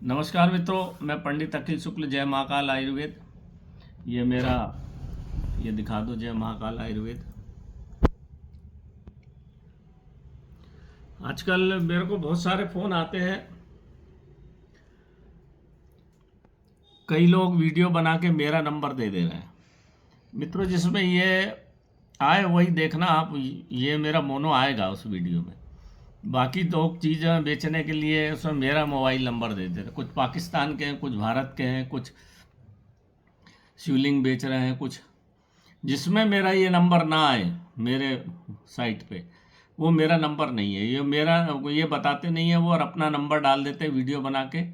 नमस्कार मित्रों, मैं पंडित अखिल शुक्ल, जय महाकाल आयुर्वेद। ये मेरा ये दिखा दो, जय महाकाल आयुर्वेद। आजकल मेरे को बहुत सारे फ़ोन आते हैं। कई लोग वीडियो बना के मेरा नंबर दे रहे हैं। मित्रों, जिसमें ये आए वही देखना आप, ये मेरा मोनो आएगा उस वीडियो में। बाकी दो चीज़ें बेचने के लिए उसमें मेरा मोबाइल नंबर दे देते हैं। कुछ पाकिस्तान के हैं, कुछ भारत के हैं, कुछ शिवलिंग बेच रहे हैं, कुछ जिसमें मेरा ये नंबर ना आए मेरे साइट पे, वो मेरा नंबर नहीं है। ये बताते नहीं है वो, और अपना नंबर डाल देते हैं वीडियो बना के।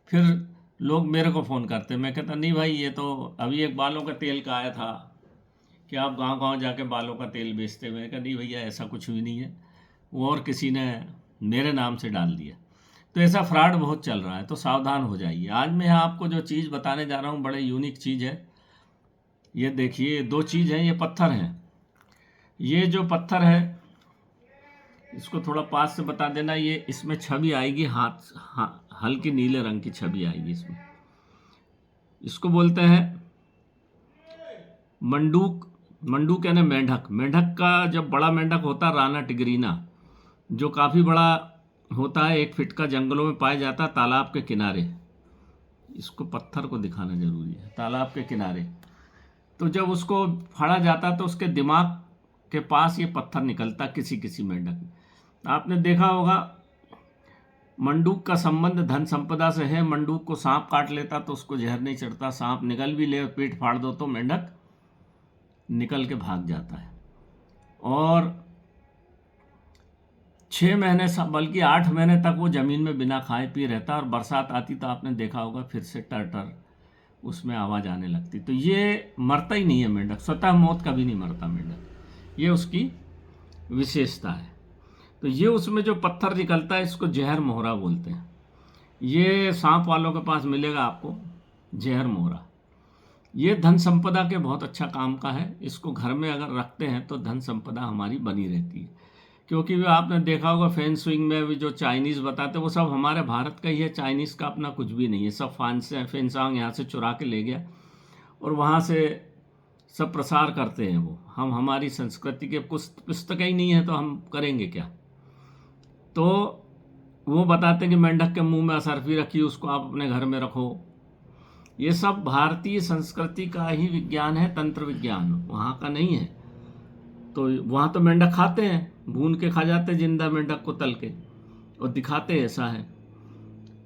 फिर लोग मेरे को फ़ोन करते हैं। मैं कहता नहीं भाई, ये तो अभी एक बालों का तेल का आया था कि आप गांव गांव जाके बालों का तेल बेचते हुए। मैंने कहा नहीं भैया, ऐसा कुछ भी नहीं है, वो और किसी ने मेरे नाम से डाल दिया। तो ऐसा फ्रॉड बहुत चल रहा है, तो सावधान हो जाइए। आज मैं आपको जो चीज़ बताने जा रहा हूँ बड़े यूनिक चीज़ है। ये देखिए, दो चीज़ हैं, ये पत्थर हैं। ये जो पत्थर है, इसको थोड़ा पास से बता देना। ये इसमें छवि आएगी, हल्की नीले रंग की छवि आएगी इसमें। इसको बोलते हैं मंडूक। मंडूक यानी मेंढक। मेंढक का जब बड़ा मेंढक होता है, राना टिगरीना, जो काफ़ी बड़ा होता है, 1 फीट का, जंगलों में पाया जाता है, तालाब के किनारे। इसको पत्थर को दिखाना जरूरी है, तालाब के किनारे। तो जब उसको फाड़ा जाता तो उसके दिमाग के पास ये पत्थर निकलता किसी किसी मेंढक में। आपने देखा होगा, मंडूक का संबंध धन संपदा से है। मंडूक को सांप काट लेता तो उसको जहर नहीं चढ़ता। सांप निकल भी ले, पेट फाड़ दो तो मेंढक निकल के भाग जाता है। और 6 महीने, बल्कि 8 महीने तक वो ज़मीन में बिना खाए पिए रहता। और बरसात आती तो आपने देखा होगा, फिर से टर टर उसमें आवाज़ आने लगती। तो ये मरता ही नहीं है मेंढक, स्वतः मौत कभी नहीं मरता मेंढक, ये उसकी विशेषता है। तो ये उसमें जो पत्थर निकलता है, इसको जहर मोहरा बोलते हैं। ये सांप वालों के पास मिलेगा आपको, जहर मोहरा। ये धन संपदा के बहुत अच्छा काम का है। इसको घर में अगर रखते हैं तो धन संपदा हमारी बनी रहती है। क्योंकि वो आपने देखा होगा, फेन स्विंग में भी जो चाइनीज़ बताते हैं वो सब हमारे भारत का ही है। चाइनीज़ का अपना कुछ भी नहीं है, सब फेंसांग यहाँ से चुरा के ले गया और वहाँ से सब प्रसार करते हैं वो। हम हमारी संस्कृति के कुछ पुस्तकें ही नहीं है तो हम करेंगे क्या। तो वो बताते हैं कि मेंढक के मुंह में असरफी रखी, उसको आप अपने घर में रखो। ये सब भारतीय संस्कृति का ही विज्ञान है, तंत्र विज्ञान, वहाँ का नहीं है। तो वहाँ तो मेंढक खाते हैं, भून के खा जाते हैं जिंदा मेंढक को, तल के, और दिखाते ऐसा है।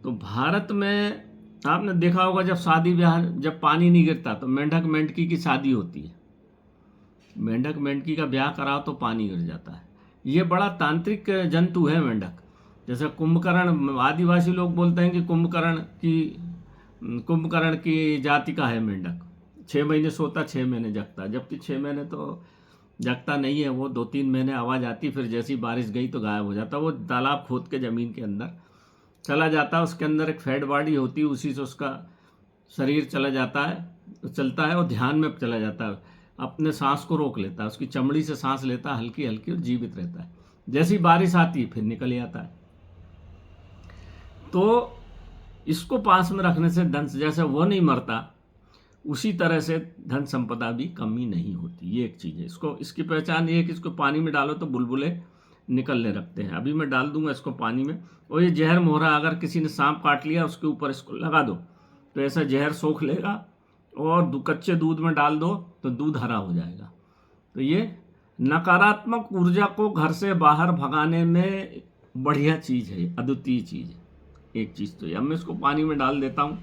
तो भारत में आपने देखा होगा, जब शादी ब्याह, जब पानी नहीं गिरता तो मेंढक मेंढकी की शादी होती है। मेंढक मेंढकी का ब्याह कराओ तो पानी गिर जाता है। ये बड़ा तांत्रिक जंतु है मेंढक। जैसे कुंभकर्ण, आदिवासी लोग बोलते हैं कि कुंभकर्ण की जाति का है मेंढक। 6 महीने सोता, 6 महीने जगता, जबकि 6 महीने तो जगता नहीं है वो। 2-3 महीने आवाज़ आती, फिर जैसी बारिश गई तो गायब हो जाता। वो तालाब खोद के ज़मीन के अंदर चला जाता है। उसके अंदर एक फैट बॉडी होती है, उसी से उसका शरीर चला जाता है, चलता है, और ध्यान में चला जाता है। अपने सांस को रोक लेता है, उसकी चमड़ी से सांस लेता है, हल्की हल्की, और जीवित रहता है। जैसी बारिश आती है फिर निकल जाता है। तो इसको पास में रखने से धन, जैसे वो नहीं मरता, उसी तरह से धन संपदा भी कमी नहीं होती। ये एक चीज़ है। इसकी पहचान ये है कि इसको पानी में डालो तो बुलबुले निकलने लगते हैं। अभी मैं डाल दूंगा इसको पानी में। और ये जहर मोहरा, अगर किसी ने सांप काट लिया, उसके ऊपर इसको लगा दो तो ऐसा जहर सोख लेगा। और कच्चे दूध में डाल दो तो दूध हरा हो जाएगा। तो ये नकारात्मक ऊर्जा को घर से बाहर भगाने में बढ़िया चीज़ है, अद्वितीय चीज़ है। एक चीज़ तो ये, अब मैं इसको पानी में डाल देता हूँ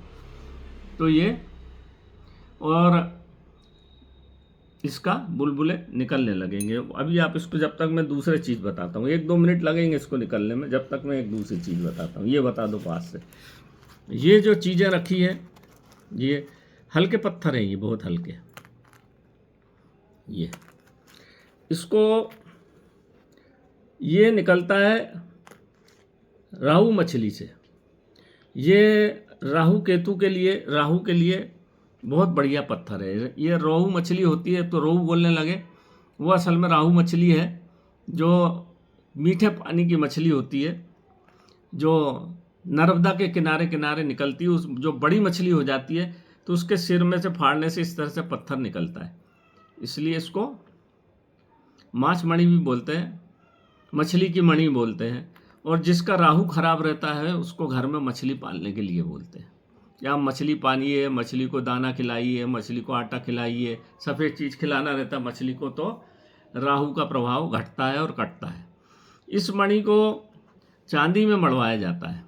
तो ये, और इसका बुलबुले निकलने लगेंगे। अभी आप इसको, जब तक मैं दूसरी चीज़ बताता हूँ, 1-2 मिनट लगेंगे इसको निकलने में, जब तक मैं एक दूसरी चीज़ बताता हूँ। ये बता दो पास से, ये जो चीज़ें रखी है, ये हल्के पत्थर हैं, ये बहुत हल्के। ये इसको, ये निकलता है राहु मछली से। ये राहु के लिए बहुत बढ़िया पत्थर है। ये रोहू मछली होती है तो रोहू बोलने लगे, वो असल में राहु मछली है, जो मीठे पानी की मछली होती है, जो नर्मदा के किनारे किनारे निकलती है। उस जो बड़ी मछली हो जाती है तो उसके सिर में से फाड़ने से इस तरह से पत्थर निकलता है, इसलिए इसको माछ मणि भी बोलते हैं, मछली की मणि बोलते हैं। और जिसका राहु खराब रहता है उसको घर में मछली पालने के लिए बोलते हैं। या मछली पालिए, मछली को दाना खिलाइए, मछली को आटा खिलाइए, सफ़ेद चीज़ खिलाना रहता है मछली को, तो राहु का प्रभाव घटता है और कटता है। इस मणि को चांदी में मढ़वाया जाता है।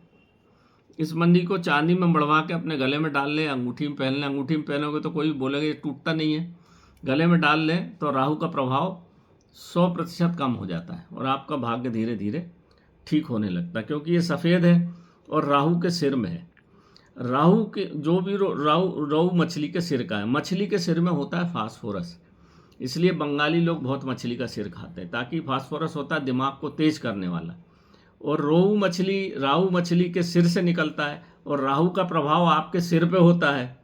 इस मणि को चांदी में मढ़वा के अपने गले में डाल लें, अंगूठी में पहन लें। अंगूठी में पहनोगे तो कोई भी बोलेगा ये टूटता नहीं है। गले में डाल लें तो राहु का प्रभाव 100% कम हो जाता है और आपका भाग्य धीरे धीरे ठीक होने लगता है, क्योंकि ये सफ़ेद है और राहु के सिर में है। राहु के जो भी राहु मछली के सिर का है। मछली के सिर में होता है फास्फोरस, इसलिए बंगाली लोग बहुत मछली का सिर खाते हैं, ताकि फास्फोरस होता है दिमाग को तेज करने वाला। और राहु मछली के सिर से निकलता है और राहु का प्रभाव आपके सिर पे होता है।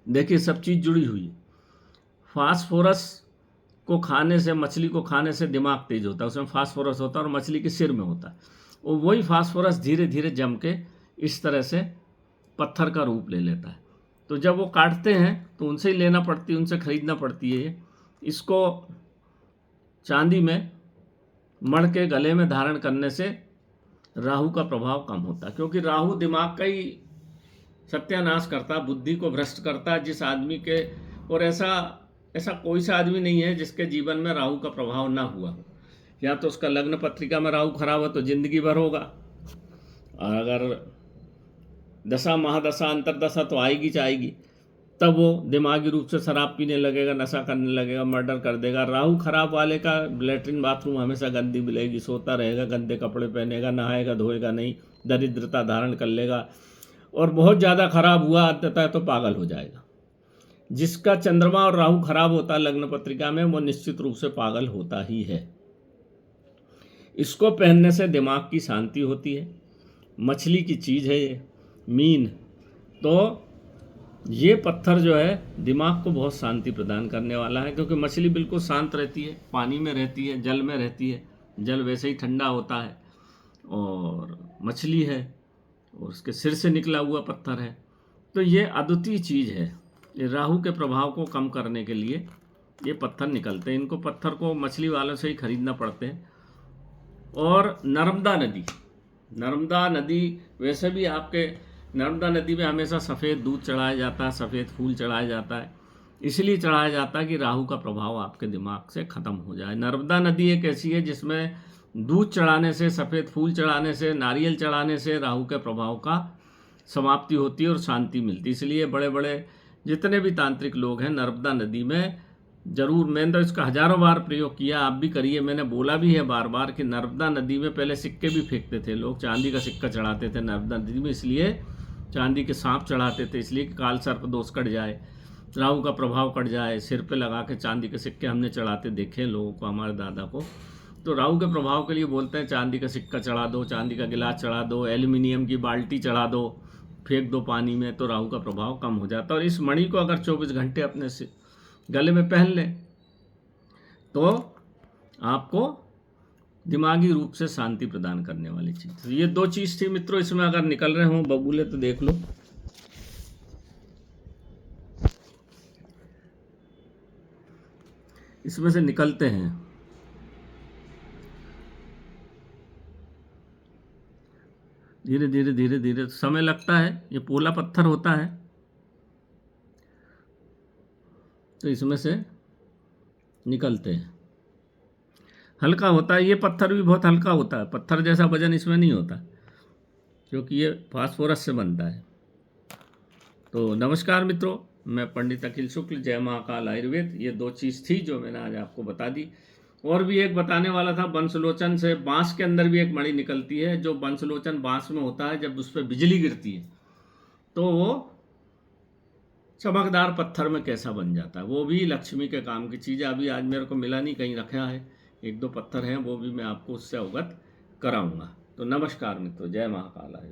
देखिए सब चीज़ जुड़ी हुई है। फास्फोरस को खाने से, मछली को खाने से दिमाग तेज होता है, उसमें फास्फोरस होता है और मछली के सिर में होता है। और वही फास्फोरस धीरे धीरे जम के इस तरह से पत्थर का रूप ले लेता है। तो जब वो काटते हैं तो उनसे ही लेना पड़ती है, उनसे खरीदना पड़ती है। इसको चांदी में मढ़ के गले में धारण करने से राहु का प्रभाव कम होता है, क्योंकि राहु दिमाग का ही सत्यानाश करता है, बुद्धि को भ्रष्ट करता है जिस आदमी के। और ऐसा कोई सा आदमी नहीं है जिसके जीवन में राहु का प्रभाव ना हुआ हो। या तो उसका लग्न पत्रिका में राहु खराब हो तो जिंदगी भर होगा, और अगर दशा महादशा अंतरदशा तो आएगी चाहेगी, तब वो दिमागी रूप से शराब पीने लगेगा, नशा करने लगेगा, मर्डर कर देगा। राहु खराब वाले का लेटरिन बाथरूम हमेशा गंदी मिलेगी, सोता रहेगा, गंदे कपड़े पहनेगा, नहाएगा धोएगा नहीं, दरिद्रता धारण कर लेगा, और बहुत ज़्यादा खराब हुआ अंततः तो पागल हो जाएगा। जिसका चंद्रमा और राहु खराब होता है लग्न पत्रिका में, वो निश्चित रूप से पागल होता ही है। इसको पहनने से दिमाग की शांति होती है। मछली की चीज़ है ये, मीन। तो ये पत्थर जो है दिमाग को बहुत शांति प्रदान करने वाला है, क्योंकि मछली बिल्कुल शांत रहती है, पानी में रहती है, जल में रहती है, जल वैसे ही ठंडा होता है, और मछली है और उसके सिर से निकला हुआ पत्थर है। तो ये अद्वितीय चीज़ है। ये राहु के प्रभाव को कम करने के लिए ये पत्थर निकलते हैं। इनको पत्थर को मछली वालों से ही खरीदना पड़ते हैं। और नर्मदा नदी वैसे भी आपके नर्मदा नदी में हमेशा सफ़ेद दूध चढ़ाया जाता है, सफ़ेद फूल चढ़ाया जाता है। इसलिए चढ़ाया जाता है कि राहु का प्रभाव आपके दिमाग से ख़त्म हो जाए। नर्मदा नदी एक ऐसी है जिसमें दूध चढ़ाने से, सफ़ेद फूल चढ़ाने से, नारियल चढ़ाने से राहु के प्रभाव का समाप्ति होती है और शांति मिलती है। इसलिए बड़े बड़े जितने भी तांत्रिक लोग हैं नर्मदा नदी में ज़रूर, मैंने तो इसका हज़ारों बार प्रयोग किया, आप भी करिए। मैंने बोला भी है बार बार कि नर्मदा नदी में पहले सिक्के भी फेंकते थे लोग, चांदी का सिक्का चढ़ाते थे नर्मदा नदी में, इसलिए चांदी के सांप चढ़ाते थे, इसलिए कि काल सर्प दोष कट जाए, राहु का प्रभाव कट जाए। सिर पे लगा के चांदी के सिक्के हमने चढ़ाते देखे लोगों को, हमारे दादा को। तो राहु के प्रभाव के लिए बोलते हैं चांदी का सिक्का चढ़ा दो, चांदी का गिलास चढ़ा दो, एल्यूमिनियम की बाल्टी चढ़ा दो, फेंक दो पानी में, तो राहु का प्रभाव कम हो जाता है। और इस मणि को अगर 24 घंटे अपने से गले में पहन लें तो आपको दिमागी रूप से शांति प्रदान करने वाली चीज़। तो ये 2 चीज़ थी मित्रों। इसमें अगर निकल रहे हों बबूले तो देख लो। इसमें से निकलते हैं। धीरे धीरे धीरे धीरे समय लगता है, ये पोला पत्थर होता है तो इसमें से निकलते हैं। हल्का होता है, ये पत्थर भी बहुत हल्का होता है, पत्थर जैसा वजन इसमें नहीं होता, क्योंकि ये फास्फोरस से बनता है। तो नमस्कार मित्रों, मैं पंडित अखिल शुक्ल, जय महाकाल आयुर्वेद। ये 2 चीज़ थी जो मैंने आज आपको बता दी। और भी एक बताने वाला था, बंसलोचन से, बांस के अंदर भी एक मणि निकलती है, जो बंसलोचन बांस में होता है, जब उस पर बिजली गिरती है तो वो चमकदार पत्थर में कैसा बन जाता है। वो भी लक्ष्मी के काम की चीज़ है। अभी आज मेरे को मिला नहीं, कहीं रखा है, 1-2 पत्थर हैं, वो भी मैं आपको उससे अवगत कराऊंगा। तो नमस्कार मित्रों, जय महाकाल आयुर्वेद।